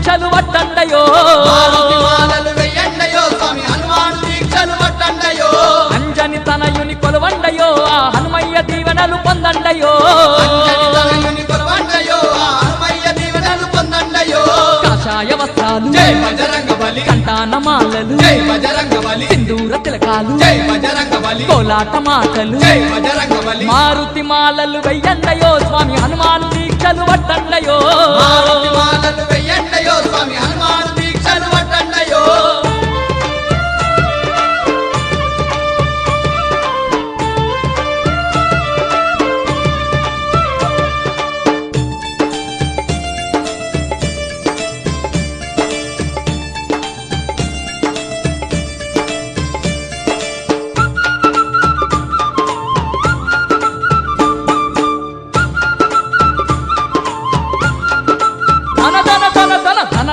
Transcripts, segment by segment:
దీక్షలు వట్టండయో మాలలు వెయ్యండయో స్వామి హనుమాను దీక్షలు వట్టండయో అంజని తనయుని కొలవండయో ఆ హనుమయ్య దీవెనలు పొందండయో అంజని తనయుని కొలవండయో ఆ హనుమయ్య దీవెనలు పొందండయో కాషాయ వస్త్రాలు జై బజరంగ బలి కంటాన మాలలు జై బజరంగ బలి సింధూర తిలకాలు జై బజరంగ బలి కోలాట మాటలు జై బజరంగ బలి మారుతి మాలలు వెయ్యండయో స్వామి హనుమాను దీక్షలు వట్టండయో మాలలు వెయ్యండయో స్వామి హనుమాను దీక్షలు వట్టండయో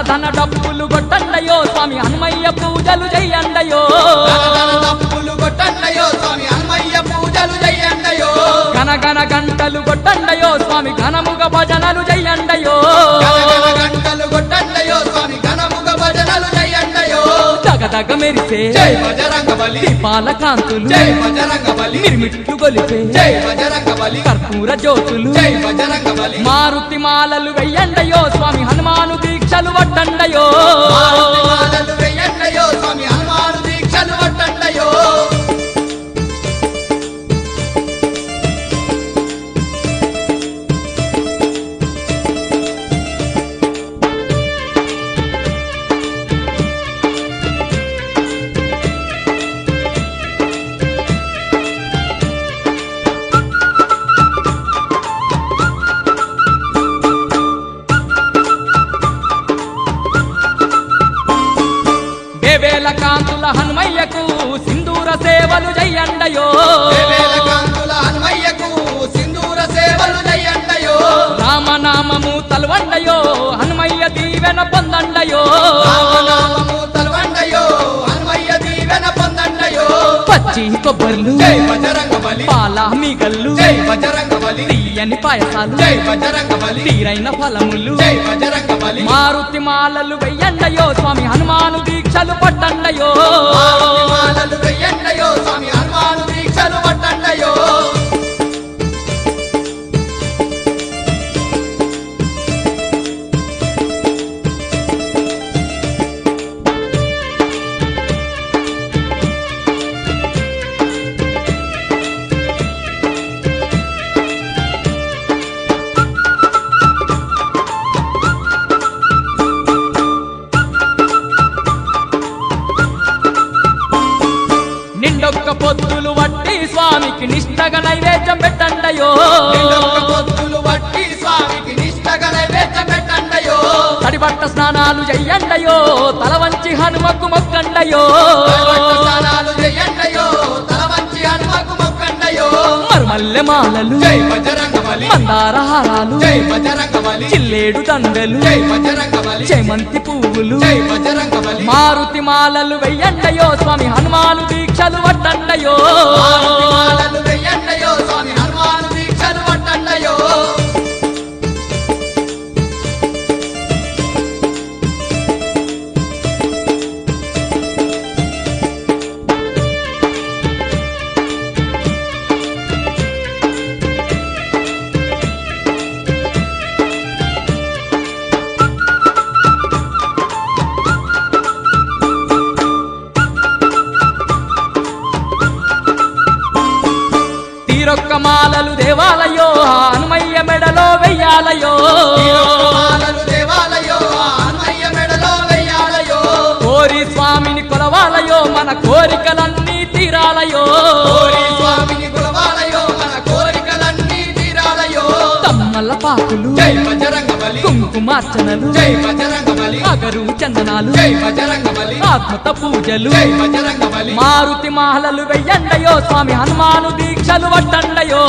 ధన డప్పులు కొట్టండయో స్వామి హనుమయ్య పూజలు చెయ్యండయో డప్పులు కొట్టండయో స్వామి హనుమయ్య పూజలు చెయ్యండయో గనగన గంటలు కొట్టండయో స్వామి ఘనముగ భజనలు చెయ్యండయో గంటలు కొట్టండయో స్వామి ఘనముగ భజనలు చెయ్యండయో దగదగ మెరిసే జై బజరంగ బలి దీపాల కాంతులు జై బజరంగ బలి మిరుమిట్లు గొలిపే జై బజరంగ బలి కర్పూర జ్యోతులు జై బజరంగ బలి మారుతి మాలలు వెయ్యండయో స్వామి హనుమాను దీక్షలు వట్టండయో మాలలు వెయ్యండయో స్వామి హనుమాను దీక్షలు వట్టండయో వేవేల కాంతుల హనుమయ్యకు సింధూర సేవలు చెయ్యండయో వేవేల కాంతుల హనుమయ్యకు సింధూర సేవలు చెయ్యండయో రామనామము తలవండయో హనుమయ్య దీవెన పొందండయో రామనామము తలవండయో హనుమయ్య దీవెన పొందండయో పచ్చి కొబ్బర్లు జై బజరంగ బలి పాల మీగల్లు జై బజరంగ బలి తీయని పాయసాలు జై బజరంగ బలి తీరైన ఫలములు జై బజరంగ బలి మారుతి మాలలు వెయ్యండయో స్వామి హనుమాను దీక్షలు పట్టండయో మాలలు వెయ్యండయో స్వామి హనుమాను దీక్షలు పట్టండయో నిండొక్క పొద్దులు వట్టి స్వామికి నిష్టగా నైవేద్యం పెట్టండయో పొత్తులు వట్టి స్వామికి నిష్టగా నైవేద్యం పెట్టండయో తడిబట్ట స్నానాలు చెయ్యండయో తల వంచి హనుమకు మొక్కండయో స్నానాలు చెయ్యండయో తల వంచి హనుమకు మొక్కండయో మరుమల్లె మాలలు జై బజరంగ బలి మందార హారాలు జై బజరంగ బలి చిల్లేడు దండలు జై బజరంగ బలి చేమంతి పువ్వులు జై బజరంగ బలి మారుతి మాలలు వెయ్యండయో స్వామి హనుమాను దీక్షలు వట్టండయో మాలలు వెయ్యండయో స్వామి హనుమాను దీక్షలు పట్టండయో తీరొక్క మాలలు దేవాలయో హనుమయ్య మెడలో వెయ్యాలయో మాలలు దేవాలయో హనుమయ్య మెడలో వెయ్యాలయో కోరి స్వామిని కొలవాలయో మన కోరికలన్నీ తీరాలయో కోరి స్వామిని కొలవాలయో మన కోరికలన్నీ తీరాలయో తమ్మల పాకులు జై బజరంగ బలి కుంకుమార్చనలు జై బజరంగ బలి అగరు చందనాలు జై బజరంగ బలి ఆత్మత పూజలు జై బజరంగ బలి మారుతి మాలలు వెయ్యండయో స్వామి హనుమాను దీక్షలు వట్టండయో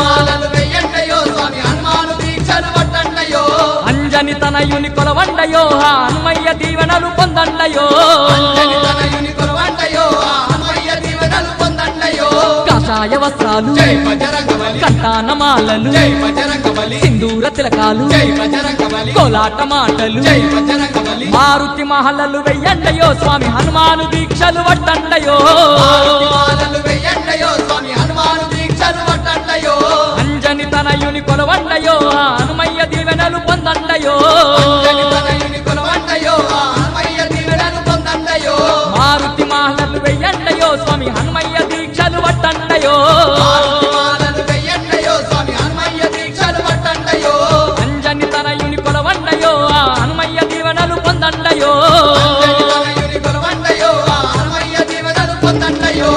మాలలు వెయ్యండయో స్వామి హనుమాను దీక్షలు పట్టండయో అంజని తనయుని కొలవండయో హనుమయ్య దీవెనలు పొందండయో అంజని తనయుని కొలవండయో హనుమయ్య దీవెనలు పొందండయో కాషాయ వస్త్రాలు జై బజరంగబలి కంటానమాలలు జై బజరంగబలి సింధూర తిలకాలు జై బజరంగబలి కోలాట మాటలు జై బజరంగబలి మారుతి మహలలు వెయ్యండయో స్వామి హనుమాను దీక్షలు వడ్డండయో మారుతి మాలలు వెయ్యండయో స్వామి హనుమాను దీక్షలు పట్టండయో అంజని తనయుని కొలవండయో ఆ హనుమయ్య దీవెనలు పొందండయో అంజని తనయుని కొలవండయో ఆ హనుమయ్య దీవెనలు పొందండయో మారుతి మహలలు వెయ్యండయో స్వామి హనుమయ్య దీక్షలు వడ్డండయో మారుతి మాలలు వెయ్యండయో స్వామి హనుమయ్య దీక్షలు పట్టండయో అంజని తనయుని కొలవండయో ఆ హనుమయ్య దీవెనలు పొందండయో అంజని తనయుని కొలవండయో ఆ హనుమయ్య దీవెనలు పొందండయో